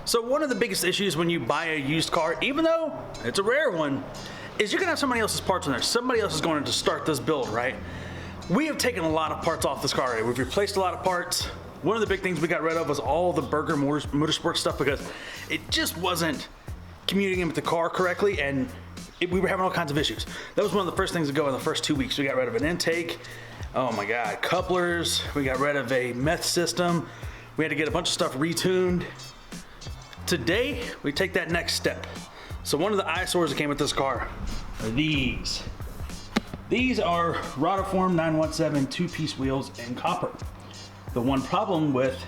So one of the biggest issues when you buy a used car, even though it's a rare one, is you're gonna have somebody else's parts in there. Somebody else is going to start this build, right? We have taken a lot of parts off this car already. We've replaced a lot of parts. One of the big things we got rid of was all the Burger Motorsport stuff because it just wasn't communicating with the car correctly, and we were having all kinds of issues. That was one of the first things to go in the first 2 weeks. We got rid of an intake. Oh my God, couplers. We got rid of a meth system. We had to get a bunch of stuff retuned. Today, we take that next step. So one of the eyesores that came with this car are these. These are Rotiform 917 two-piece wheels in copper. The one problem with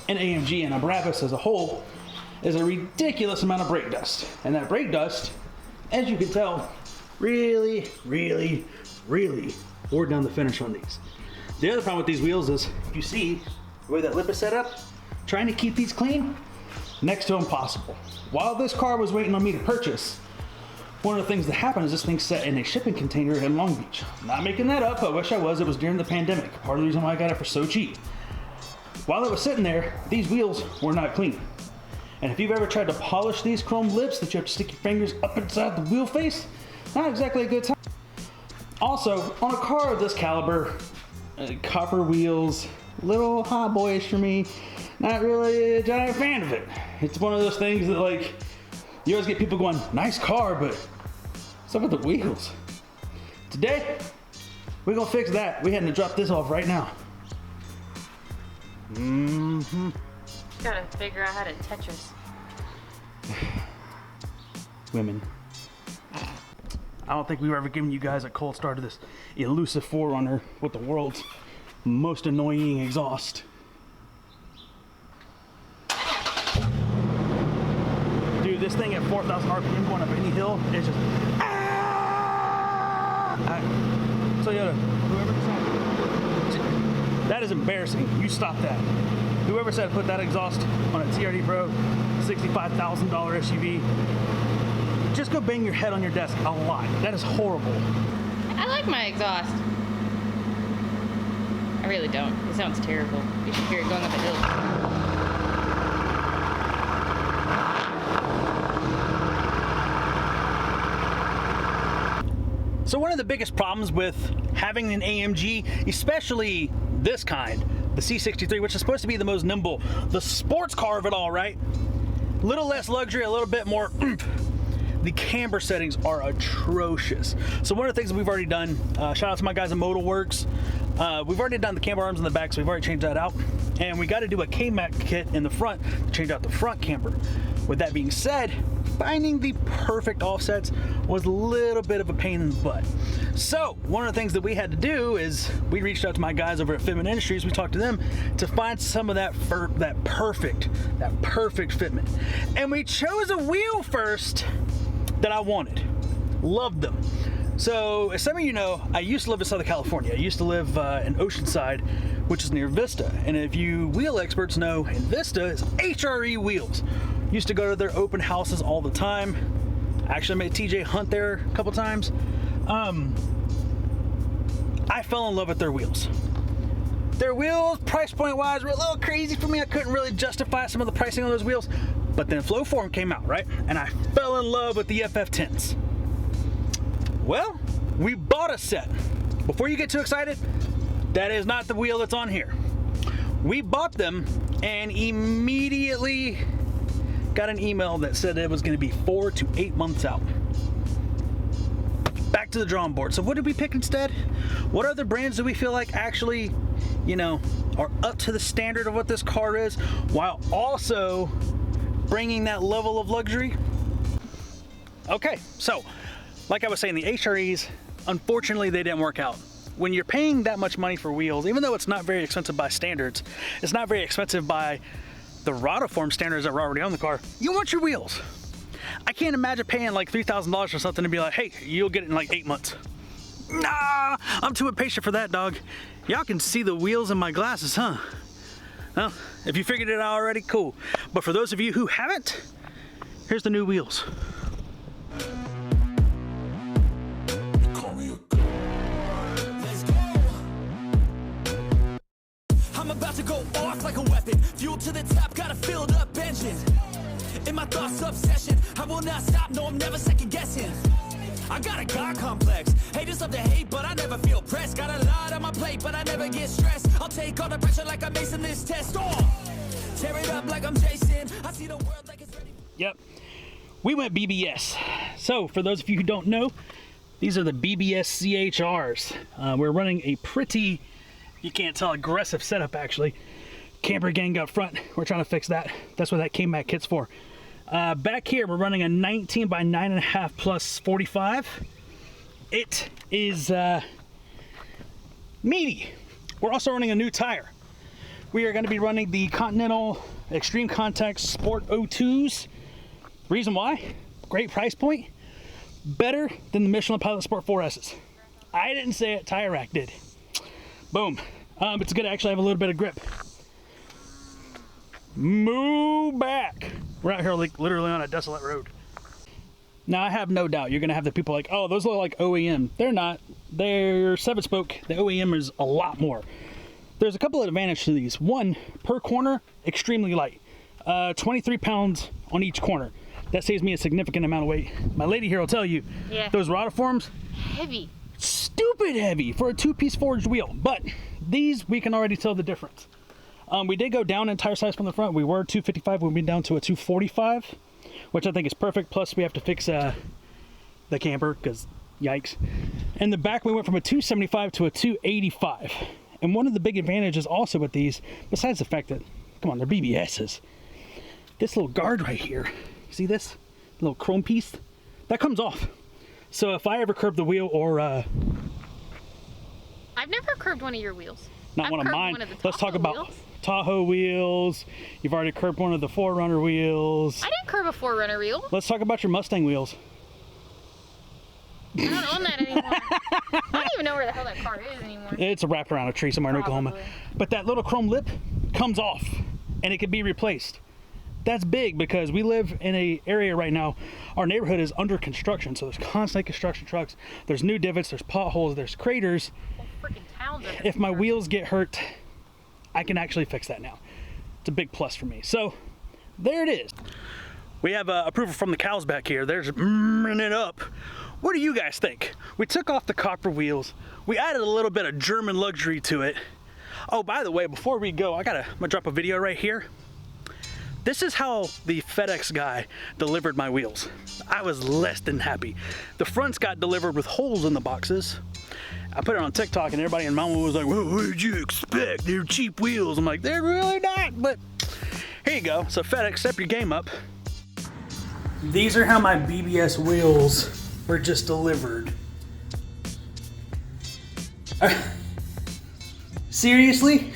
an AMG and a Brabus as a whole is a ridiculous amount of brake dust. And that brake dust, as you can tell, really wore down the finish on these. The other problem with these wheels is, if you see the way that lip is set up, trying to keep these clean, next to impossible. While this car was waiting on me to purchase, one of the things that happened is this thing sat in a shipping container in Long Beach. Not making that up, I wish I was. It was during the pandemic. Part of the reason why I got it for so cheap. While it was sitting there, these wheels were not clean. And if you've ever tried to polish these chrome lips that you have to stick your fingers up inside the wheel face, not exactly a good time. Also, on a car of this caliber, copper wheels, little hot boyish for me, not really a giant fan of it. It's one of those things that, like, you always get people going, nice car, but what's up with the wheels? Today, we're gonna fix that. We had to drop this off right now. Gotta figure out how to Tetris. Women. I don't think we've ever given you guys a cold start to this elusive 4Runner with the world's most annoying exhaust. Dude, this thing at 4,000 RPM going up any hill is just so yeah, whoever decided, that is embarrassing. You stop that. Whoever said put that exhaust on a TRD Pro $65,000 SUV, just go bang your head on your desk a lot. That is horrible. I like my exhaust. I really don't. It sounds terrible. You should hear it going up a hill. So one of the biggest problems with having an AMG, especially this kind, the C63, which is supposed to be the most nimble, the sports car of it all, right? A little less luxury, a little bit more oomph. The camber settings are atrocious. So one of the things that we've already done, shout out to my guys at Modal Works, we've already done the camber arms in the back, so we've already changed that out. And we got to do a K-Mac kit in the front to change out the front camber. With that being said, finding the perfect offsets was a little bit of a pain in the butt. So one of the things that we had to do is we reached out to my guys over at Fitment Industries. We talked to them to find some of that perfect fitment. And we chose a wheel first that I wanted. Loved them. So as some of you know, I used to live in Southern California. I used to live in Oceanside, which is near Vista. And if you wheel experts know, in Vista is HRE Wheels. Used to go to their open houses all the time. Actually met TJ Hunt there a couple times. I fell in love with their wheels. Their wheels, price point wise, were a little crazy for me. I couldn't really justify some of the pricing on those wheels. But then Flowform came out, right? And I fell in love with the FF10s. Well, we bought a set. Before you get too excited, that is not the wheel that's on here. We bought them and immediately got an email that said it was going to be 4 to 8 months out. Back to the drawing board. So what did we pick instead? What other brands do we feel like actually, you know, are up to the standard of what this car is, while also bringing that level of luxury? Okay, so like I was saying, the HREs, unfortunately, they didn't work out. When you're paying that much money for wheels, even though it's not very expensive by standards, it's not very expensive by the Rotiform standards that were already on the car, you want your wheels. I can't imagine paying like $3,000 for something to be like, hey, you'll get it in like 8 months. Nah, I'm too impatient for that, dog. Y'all can see the wheels in my glasses, huh? Well, if you figured it out already, cool. But for those of you who haven't, here's the new wheels. I'm about to go off like a weapon. Fuel to the top, got a filled up engine. In my thoughts, obsession, I will not stop, no, I'm never second guessing. I got a God complex. Haters love to hate, but I never feel pressed. Got a lot on my plate, but I never get stressed. I'll take all the pressure like I'm acing this test. Tear it up like I'm Jason. I see the world like it's ready. Yep. We went BBS. So, for those of you who don't know, these are the BBS CHRs. We're running a pretty, you can't tell, aggressive setup actually. Camper gang up front. We're trying to fix that. That's what that K-Mac kit's for. Back here, we're running a 19 by 9.5 plus 45. It is meaty. We're also running a new tire. We are going to be running the Continental Extreme Contact Sport 02s. Reason why? Great price point. Better than the Michelin Pilot Sport 4S's. I didn't say it, Tire Rack did. Boom. It's good to actually have a little bit of grip. Move back. We're out here like literally on a desolate road. Now I have no doubt you're gonna have the people like, oh, those look like OEM. They're not. They're 7-spoke. The OEM is a lot more. There's a couple of advantages to these. One, per corner, extremely light. 23 pounds on each corner. That saves me a significant amount of weight. My lady here will tell you, yeah, those Rotiforms, heavy. Stupid heavy for a 2-piece forged wheel. But these, we can already tell the difference. We did go down in tire size from the front. We were 255, we went down to a 245, which I think is perfect. Plus we have to fix the camper, because yikes. In the back, we went from a 275 to a 285. And one of the big advantages also with these, besides the fact that, come on, they're BBS's, this little guard right here, see this little chrome piece? That comes off. So if I ever curb the wheel or... I've never curbed one of your wheels. Not one of mine. Let's talk about wheels. Tahoe wheels. You've already curbed one of the 4Runner wheels. I didn't curb a 4Runner wheel. Let's talk about your Mustang wheels. I don't own that anymore. I don't even know where the hell that car is anymore. It's wrapped around a tree somewhere in Oklahoma. But that little chrome lip comes off and it can be replaced. That's big because we live in an area right now, our neighborhood is under construction, so there's constant construction trucks, there's new divots, there's potholes, there's craters. Freaking towns. If my wheels get hurt, I can actually fix that now. It's a big plus for me. So there it is. We have approval from the cows back here. They're just it up. What do you guys think? We took off the copper wheels. We added a little bit of German luxury to it. Oh, by the way, before we go, I'm gonna drop a video right here. This is how the FedEx guy delivered my wheels. I was less than happy. The fronts got delivered with holes in the boxes. I put it on TikTok and everybody in Mama was like, well, what did you expect? They're cheap wheels. I'm like, they're really not, but here you go. So FedEx, step your game up. These are how my BBS wheels were just delivered. Seriously?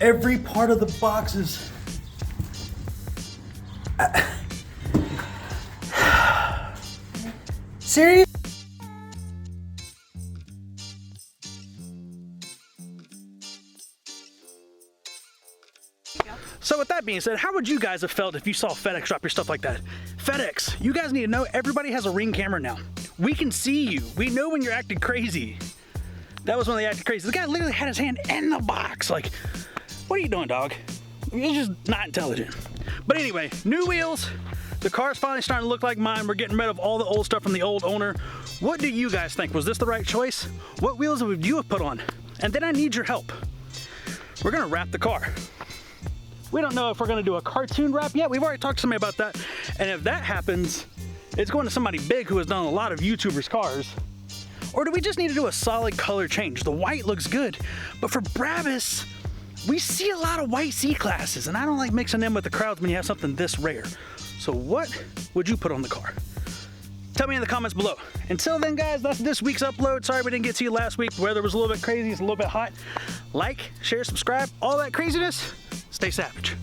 Every part of the boxes. Serious? So with that being said, how would you guys have felt if you saw FedEx drop your stuff like that? FedEx, you guys need to know everybody has a Ring camera now. We can see you. We know when you're acting crazy. That was when they acted crazy. The guy literally had his hand in the box. Like, what are you doing, dog? You're just not intelligent. But anyway, new wheels. The car's finally starting to look like mine. We're getting rid of all the old stuff from the old owner. What do you guys think? Was this the right choice? What wheels would you have put on? And then I need your help. We're gonna wrap the car. We don't know if we're gonna do a cartoon wrap yet. We've already talked to somebody about that. And if that happens, it's going to somebody big who has done a lot of YouTubers' cars. Or do we just need to do a solid color change? The white looks good, but for Brabus, we see a lot of white C-classes, and I don't like mixing them with the crowds when you have something this rare. So what would you put on the car? Tell me in the comments below. Until then, guys, that's this week's upload. Sorry we didn't get to you last week. The weather was a little bit crazy. It's a little bit hot. Like, share, subscribe, all that craziness. Stay savage.